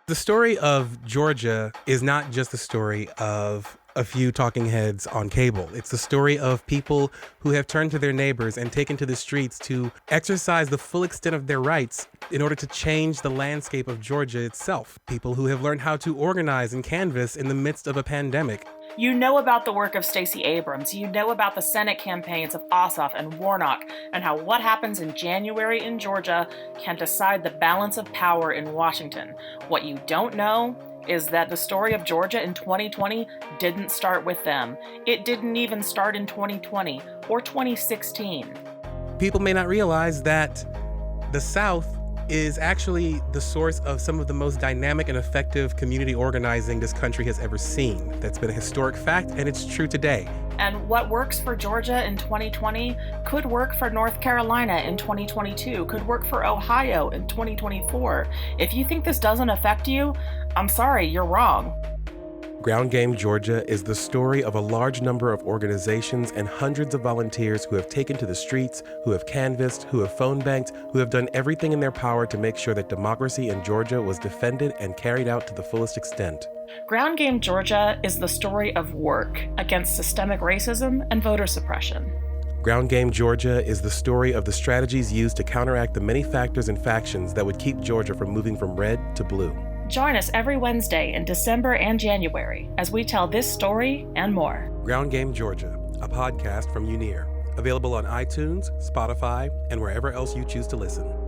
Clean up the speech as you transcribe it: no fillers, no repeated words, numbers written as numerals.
The story of Georgia is not just the story of a few talking heads on cable. It's the story of people who have turned to their neighbors and taken to the streets to exercise the full extent of their rights in order to change the landscape of Georgia itself. People who have learned how to organize and canvass in the midst of a pandemic. You know about the work of Stacey Abrams. You know about the Senate campaigns of Ossoff and Warnock, and how what happens in January in Georgia can decide the balance of power in Washington. What you don't know is that the story of Georgia in 2020 didn't start with them. It didn't even start in 2020 or 2016. People may not realize that the South is actually the source of some of the most dynamic and effective community organizing this country has ever seen. That's been a historic fact, and it's true today. And what works for Georgia in 2020 could work for North Carolina in 2022, could work for Ohio in 2024. If you think this doesn't affect you, I'm sorry, you're wrong. Ground Game Georgia is the story of a large number of organizations and hundreds of volunteers who have taken to the streets, who have canvassed, who have phone banked, who have done everything in their power to make sure that democracy in Georgia was defended and carried out to the fullest extent. Ground Game Georgia is the story of work against systemic racism and voter suppression. Ground Game Georgia is the story of the strategies used to counteract the many factors and factions that would keep Georgia from moving from red to blue. Join us every Wednesday in December and January as we tell this story and more. Ground Game Georgia, a podcast from Unir. Available on iTunes, Spotify, and wherever else you choose to listen.